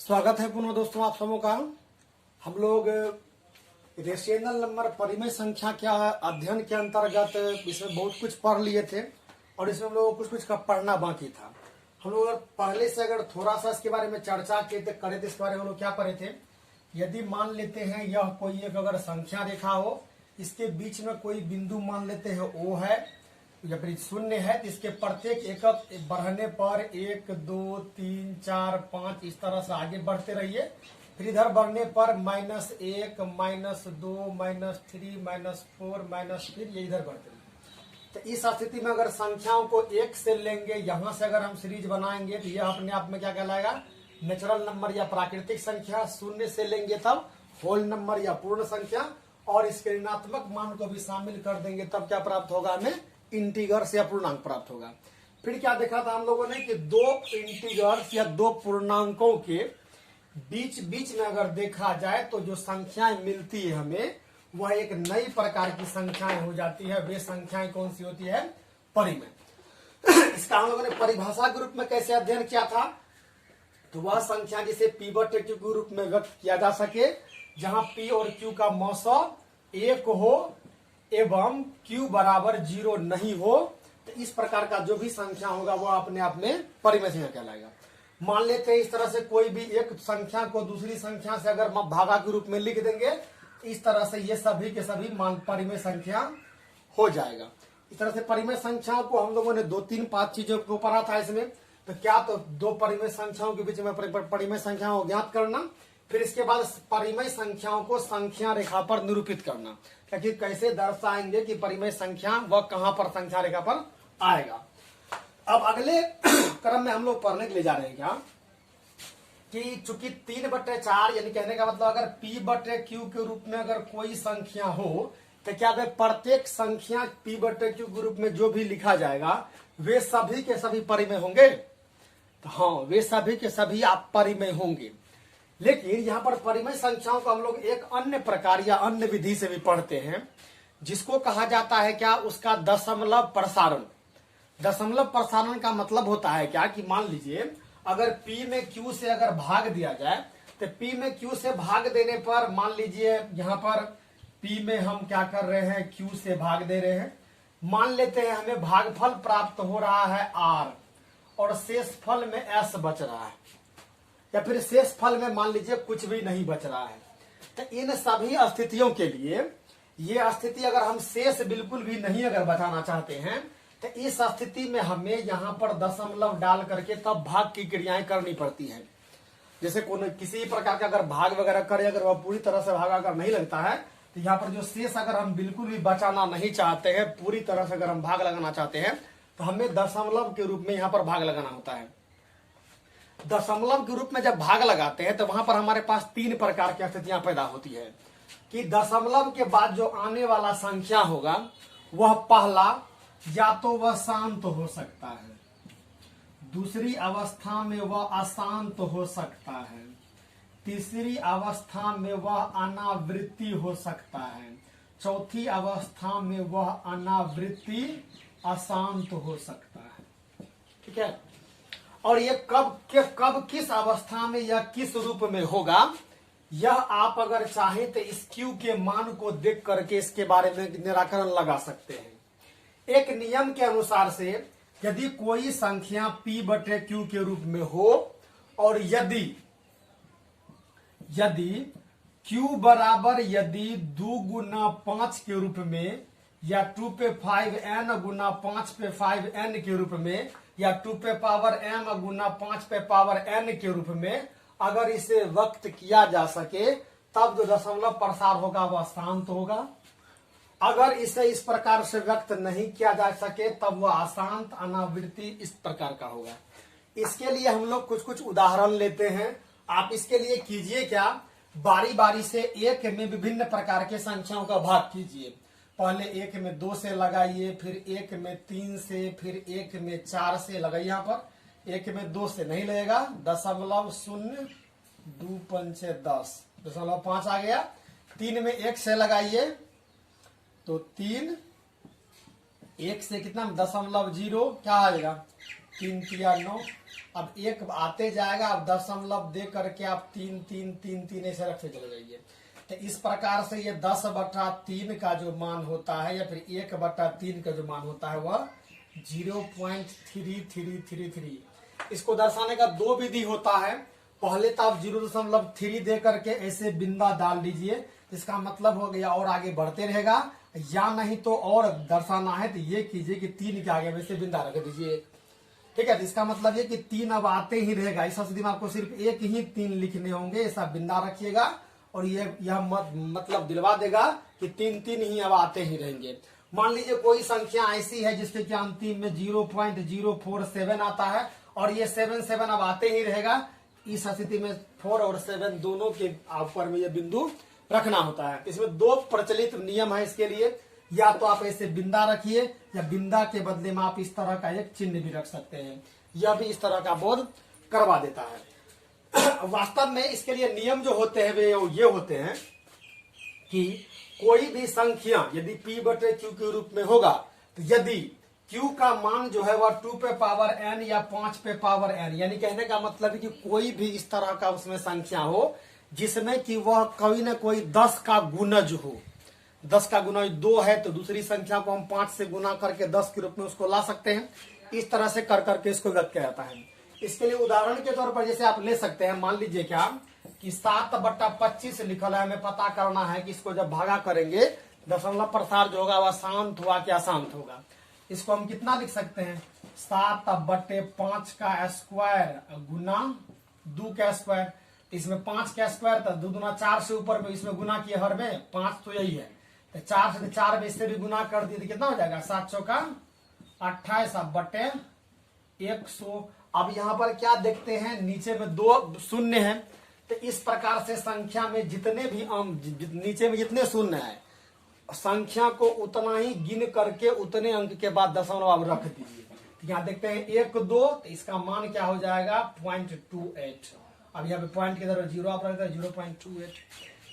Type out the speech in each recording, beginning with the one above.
स्वागत है पुनः दोस्तों आप सबों का। हम लोग रेशनल नंबर परिमेय संख्या के अध्ययन के अंतर्गत इसमें बहुत कुछ पढ़ लिए थे और इसमें हम लोग कुछ का पढ़ना बाकी था। हम लोग पहले से अगर थोड़ा सा इसके बारे में चर्चा करे थे, इसके बारे में हम लोग क्या पढ़े थे। यदि मान लेते हैं यह कोई एक अगर संख्या रेखा हो, इसके बीच में कोई बिंदु मान लेते हैं O है या फिर शून्य है, तो इसके प्रत्येक एकक बढ़ने पर 1 2 3 4 5 इस तरह से आगे बढ़ते रहिए। फिर इधर बढ़ने पर -1 -2 -3 -4 फिर ये इधर बढ़ते रहिए। तो इस स्थिति में अगर संख्याओं को 1 से लेंगे, यहां से अगर हम सीरीज बनाएंगे तो यह अपने आप में क्या कहलाएगा, नेचुरल नंबर या प्राकृतिक संख्या। 0 से लेंगे तब होल नंबर या पूर्ण संख्या, और इसके ऋणात्मक मान को भी शामिल कर देंगे तब क्या प्राप्त होगा, हमें इंटीगर्स या पूर्णांक प्राप्त होगा। फिर क्या देखा था हम लोगों ने कि दो इंटीगर्स या दो पूर्णांकों के बीच में अगर देखा जाए तो जो संख्याएं मिलती है हमें, वह एक नई प्रकार की संख्याएं हो जाती है। वे संख्याएं कौन सी होती है, परिमेय। इसका हम लोगों ने परिभाषा के रूप में कैसे अध्ययन किया था, तो वह संख्या जिसे P/Q के रूप में व्यक्त किया जा सके, जहां P और Q का मौसम 1 हो एवं Q बराबर 0 नहीं हो, तो इस प्रकार का जो भी संख्या होगा वह अपने आप में परिमेय संख्या कहलाएगा। मान लेते हैं इस तरह से कोई भी एक संख्या को दूसरी संख्या से अगर भागा के रूप में लिख देंगे, इस तरह से ये सभी के सभी मान परिमेय संख्या हो जाएगा। इस तरह से परिमेय संख्याओं को हम लोगों ने 2-3-5 चीजों को पढ़ा था इसमें। तो क्या, तो दो परिमेय संख्याओं के बीच में परिमेय संख्याओं को ज्ञात करना, फिर इसके बाद परिमेय संख्याओं को संख्या रेखा पर निरूपित करना, क्योंकि कैसे दर्शाएंगे कि परिमेय संख्या वह कहां पर संख्या रेखा पर आएगा। अब अगले क्रम में हम लोग पढ़ने के लिए जा रहे हैं क्या, कि चूंकि 3/4 यानी कहने का मतलब अगर P/Q के रूप में अगर कोई संख्या हो, तो क्या वे प्रत्येक संख्या P/Q के रूप में जो भी लिखा जाएगा वे सभी के सभी परिमेय होंगे। तो हाँ, वे सभी के सभी आप परिमेय होंगे। लेकिन यहाँ पर परिमेय संख्याओं को हम लोग एक अन्य प्रकार या अन्य विधि से भी पढ़ते हैं, जिसको कहा जाता है क्या, उसका दशमलव प्रसारण। दशमलव प्रसारण का मतलब होता है क्या, कि मान लीजिए अगर P में Q से अगर भाग दिया जाए, तो P में Q से भाग देने पर मान लीजिए यहाँ पर P में हम क्या कर रहे हैं, Q से भाग दे रहे हैं। मान लेते हैं हमें भागफल प्राप्त हो रहा है R और शेष फल में S बच रहा है, या फिर शेष फल में मान लीजिए कुछ भी नहीं बच रहा है। तो इन सभी स्थितियों के लिए ये स्थिति अगर हम शेष बिल्कुल भी नहीं अगर बचाना चाहते हैं, तो इस स्थिति में हमें यहाँ पर दशमलव डाल करके तब भाग की क्रियाएं करनी पड़ती है। जैसे किसी प्रकार का अगर भाग वगैरह करे, अगर वह पूरी तरह से भाग अगर नहीं लगता है, तो यहाँ पर जो शेष अगर हम बिल्कुल भी बचाना नहीं चाहते हैं, पूरी तरह से अगर हम भाग लगाना चाहते हैं, तो हमें दशमलव के रूप में यहाँ पर भाग लगाना होता है। दशमलव के रूप में जब भाग लगाते हैं तो वहां पर हमारे पास 3 प्रकार की स्थितियां पैदा होती है, कि दशमलव के बाद जो आने वाला संख्या होगा वह पहला या तो वह शांत हो सकता है, दूसरी अवस्था में वह अशांत हो सकता है, तीसरी अवस्था में वह अनावृत्ति हो सकता है, चौथी अवस्था में वह अनावृत्ति अशांत हो सकता है। ठीक है, और ये कब किस अवस्था में या किस रूप में होगा, यह आप अगर चाहें तो इस Q के मान को देख करके इसके बारे में निराकरण लगा सकते हैं। एक नियम के अनुसार से यदि कोई संख्या P/Q के रूप में हो, और यदि Q बराबर यदि 2 गुना 5 के रूप में, या 2 पे 5n गुना 5 पे 5n के रूप में, या 2 पे पावर m गुना 5 पे पावर n के रूप में अगर इसे व्यक्त किया जा सके, तब जो दशमलव प्रसार होगा वह शांत होगा। अगर इसे इस प्रकार से व्यक्त नहीं किया जा सके, तब वह अशांत अनावृत्ति इस प्रकार का होगा। इसके लिए हम लोग कुछ उदाहरण लेते हैं। आप इसके लिए कीजिए क्या, बारी बारी से एक में विभिन्न प्रकार के संख्याओं का भाग कीजिए। पहले 1 में 2 से लगाइए, फिर 1 में 3 से, फिर 1 में 4 से लगाइए। यहाँ पर 1 में 2 से नहीं लगेगा, 0.2 5 10 0.5 आ गया। 3 में 1 से लगाइए तो 3, 1 से कितना 0.0 क्या आएगा 3 तिया 9, अब 1 आते जाएगा, अब दशमलव दे करके आप 3 3 3 3 ऐसे रखते चले जाइए। तो इस प्रकार से ये 10/3 का जो मान होता है या फिर 1/3 का जो मान होता है वह 0.3333। इसको दर्शाने का 2 विधि होता है। पहले तो आप 0.3 दे करके ऐसे बिंदा डाल दीजिए, इसका मतलब हो गया और आगे बढ़ते रहेगा, या नहीं तो और दर्शाना है तो ये कीजिए कि 3 के आगे वैसे बिंदा रख दीजिए। ठीक है, तो इसका मतलब ये कि 3 अब आते ही रहेगा। इस स्थिति में आपको सिर्फ एक ही 3 लिखने होंगे, ऐसा बिंदा रखिएगा और यह मतलब दिलवा देगा कि 3 3 ही अब आते ही रहेंगे। मान लीजिए कोई संख्या ऐसी है जिसके कि अंतिम में 0.047 आता है और ये 7 7 अब आते ही रहेगा। इस स्थिति में 4 और 7 दोनों के ऊपर में ये बिंदु रखना होता है। इसमें 2 प्रचलित नियम है इसके लिए, या तो आप ऐसे बिंदा रखिए या बिंदा के बदले में आप इस तरह का एक चिन्ह भी रख सकते हैं, यह भी इस तरह का बोध करवा देता है। वास्तव में इसके लिए नियम जो होते हैं वे ये होते हैं कि कोई भी संख्या यदि p/q के रूप में होगा तो यदि q का मान जो है वह 2 पे पावर n या 5 पे पावर n, यानी कहने का मतलब है कि कोई भी इस तरह का उसमें संख्या हो जिसमें कि वह कोई न कोई 10 का गुणज हो। 10 का गुणज 2 है तो दूसरी संख्या को हम 5 से गुना करके 10 के रूप में उसको ला सकते हैं। इस तरह से कर करके इसको व्यक्त किया जाता है। इसके लिए उदाहरण के तौर पर जैसे आप ले सकते हैं, मान लीजिए क्या कि 7/25 लिखल है, हमें पता करना है कि इसको जब भागा करेंगे दशमलव प्रसार जो होगा वह शांत हुआ क्या अशांत होगा। इसको हम कितना लिख सकते हैं, 7/5 का स्क्वायर गुना 2 का स्क्वायर। इसमें 5 का स्क्वायर था 2 दूना 4 से ऊपर में इसमें गुना किया हर में 5 तो यही है, तो 4 से 4 में इससे भी गुना कर दिए तो कितना हो जाएगा 7 चौका 28/100। अब यहाँ पर क्या देखते हैं, नीचे में 2 शून्य है, तो इस प्रकार से संख्या में जितने भी नीचे में जितने शून्य है संख्या को उतना ही गिन करके उतने अंक के बाद दशमलव आप रख दीजिए। तो यहाँ देखते हैं 1 2, तो इसका मान क्या हो जाएगा 0.28। अब यहाँ पे पॉइंट की तरफ 0 आप रखते हैं 0.28।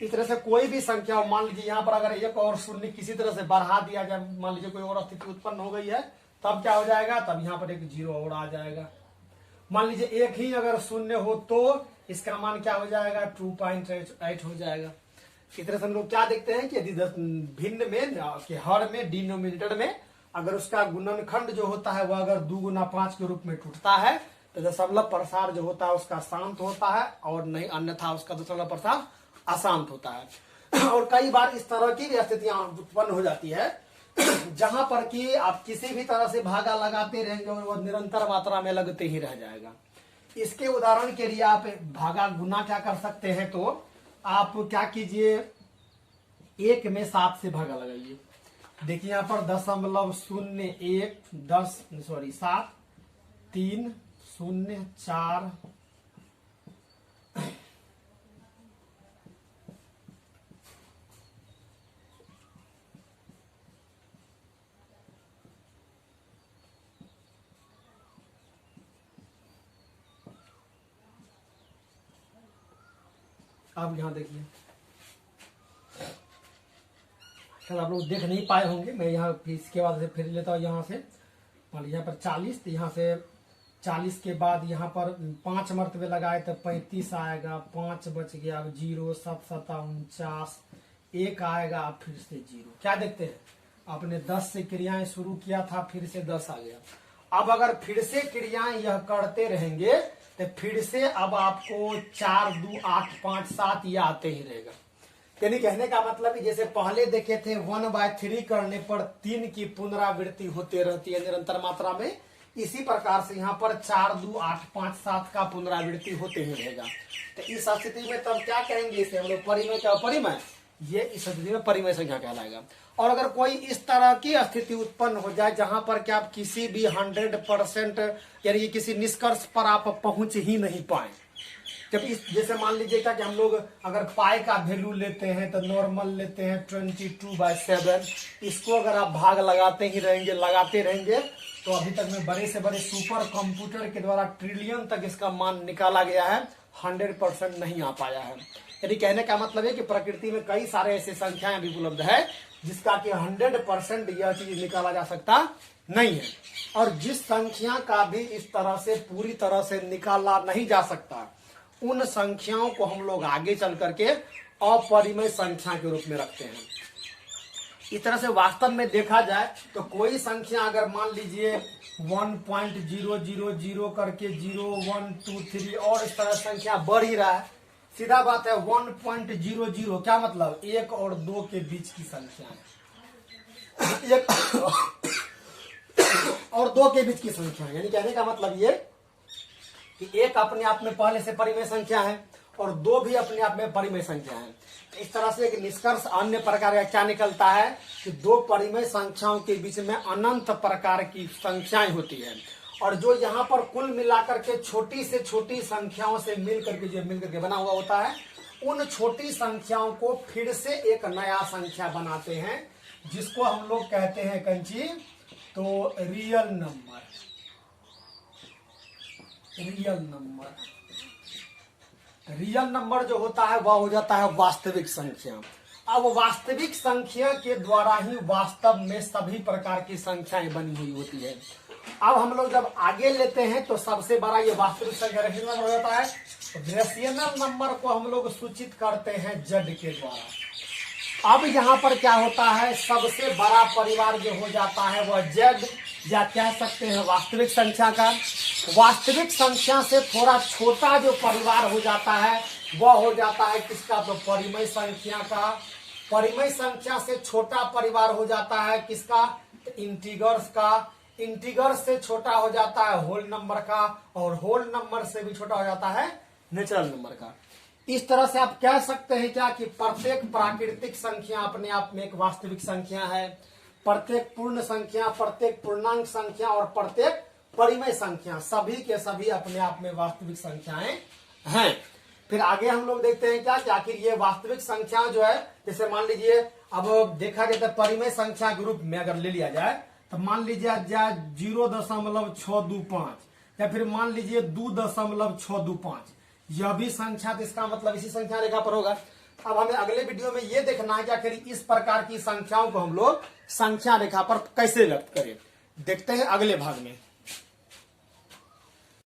इस तरह से कोई भी संख्या, मान लीजिए यहाँ पर अगर एक और शून्य किसी तरह से बढ़ा दिया जाए, मान लीजिए कोई और स्थिति उत्पन्न हो गई है, तब क्या हो जाएगा, तब यहाँ पर एक 0 और आ जाएगा। मान लीजिए एक ही अगर शून्य हो तो इसका मान क्या हो जाएगा 2.8 हो जाएगा। इस तरह से हम लोग क्या देखते हैं कि यदि भिन्न में कि हर में डिनोमिनेटर में अगर उसका गुणनखंड जो होता है वह अगर 2 गुना 5 के रूप में टूटता है तो दशमलव प्रसार जो होता है उसका शांत होता है, और नहीं अन्यथा उसका दशमलव प्रसार अशांत होता है। और कई बार इस तरह की स्थितियां उत्पन्न हो जाती है जहां पर कि आप किसी भी तरह से भागा लगाते रहेंगे और वह निरंतर मात्रा में लगते ही रह जाएगा। इसके उदाहरण के लिए आप भागा गुना क्या कर सकते हैं, तो आप क्या कीजिए 1 में 7 से भागा लगाइए। देखिए यहाँ पर 7 3 0 4 अब यहाँ देखिए, शायद आप लोग देख नहीं पाए होंगे, मैं यहाँ इसके बाद से फिर लेता हूँ यहाँ से। मान लीजिए यहाँ पर 40, तो यहाँ से 40 के बाद यहाँ पर 5 मरतबे लगाए तो 35 आएगा, 5 बच गया, अब 0 7 7 49, 1 आएगा, अब फिर से 0। क्या देखते हैं, आपने 10 से क्रियाएं शुरू किया था, फिर से 10 आ गया। अब अगर फिर से क्रियाएं यह करते रहेंगे तो फिर से अब आपको 4 2 8 5 7 ये आते ही रहेगा। यानी कहने का मतलब है जैसे पहले देखे थे 1/3 करने पर 3 की पुनरावृत्ति होते रहती है निरंतर मात्रा में, इसी प्रकार से यहाँ पर 4 2 8 5 7 का पुनरावृत्ति होते ही रहेगा। तो इस स्थिति में तब क्या कहेंगे, इसे हम लोग परिमय क्या परिमय, ये इस स्थिति में परिमय संख्या कहलाएगा। और अगर कोई इस तरह की स्थिति उत्पन्न हो जाए जहां पर क्या आप किसी भी 100% यानी किसी निष्कर्ष पर आप पहुंच ही नहीं पाए, जब इस जैसे मान लीजिए कि हम लोग अगर पाई का वैल्यू लेते हैं तो नॉर्मल लेते हैं 22/7, इसको अगर आप भाग लगाते ही रहेंगे लगाते रहेंगे तो अभी तक में बड़े से बड़े सुपर कंप्यूटर के द्वारा ट्रिलियन तक इसका मान निकाला गया है, 100% नहीं आ पाया है। यदि कहने का मतलब है कि प्रकृति में कई सारे ऐसे संख्याएं भी उपलब्ध है जिसका कि 100% यह चीज निकाला जा सकता नहीं है। और जिस संख्या का भी इस तरह से पूरी तरह से निकाला नहीं जा सकता, उन संख्याओं को हम लोग आगे चल करके अपरिमेय संख्या के रूप में रखते हैं। इस तरह से वास्तव में देखा जाए तो कोई संख्या अगर मान लीजिए 1.000 करके 0, 1, 2, 3 और इस तरह संख्या बढ़ ही रहा है, सीधा बात है 1.00 क्या मतलब 1 और 2 के बीच की संख्या है। 1 और 2 के बीच की संख्या है, यानी कहने का मतलब ये कि 1 अपने आप में पहले से परिमेय संख्या है और 2 भी अपने आप में परिमेय संख्या है। इस तरह से एक निष्कर्ष अन्य प्रकार का क्या निकलता है कि 2 परिमेय संख्याओं के बीच में अनंत प्रकार की संख्याएं होती है, और जो यहाँ पर कुल मिलाकर के छोटी से छोटी संख्याओं से मिल करके बना हुआ होता है, उन छोटी संख्याओं को फिर से एक नया संख्या बनाते हैं, जिसको हम लोग कहते हैं कंची तो रियल नंबर। रियल नंबर जो होता है वह हो जाता है वास्तविक संख्या। अब वास्तविक संख्या के द्वारा ही वास्तव में सभी प्रकार की संख्याएं बनी हुई होती है। अब हम लोग जब आगे लेते हैं तो सबसे बड़ा ये वास्तविक संख्या रेशनल नंबर हो जाता है। रेशनल नंबर को हम लोग सूचित करते हैं जेड के द्वारा। अब यहाँ पर क्या होता है, सबसे बड़ा परिवार जो हो जाता है वह जेड, या कह सकते हैं वास्तविक संख्या का। वास्तविक संख्या से थोड़ा छोटा जो परिवार हो जाता है वह हो जाता है किसका, तो परिमेय संख्या का। परिमेय संख्या से छोटा परिवार हो जाता है किसका, तो इंटीगर्स का। इंटीगर्स से छोटा हो जाता है होल नंबर का, और होल नंबर से भी छोटा हो जाता है नेचुरल नंबर का। इस तरह से आप कह सकते हैं क्या कि प्रत्येक प्राकृतिक संख्या अपने आप में एक वास्तविक संख्या है, प्रत्येक पूर्ण संख्या, प्रत्येक पूर्णांक संख्या और प्रत्येक परिमेय संख्या सभी के सभी अपने आप में वास्तविक संख्याएं हैं। फिर आगे हम लोग देखते हैं क्या कि आखिर ये वास्तविक संख्या जो है, जैसे मान लीजिए अब देखा जाए तो परिमेय संख्या के रूप में अगर ले लिया जाए तो मान लीजिए 0.625 या फिर मान लीजिए 2.625, यह भी संख्या, तो इसका मतलब इसी संख्या रेखा पर होगा। अब हमें अगले वीडियो में यह देखना है कि आखिर इस प्रकार की संख्याओं को हम लोग संख्या रेखा पर कैसे व्यक्त करें, देखते हैं अगले भाग में।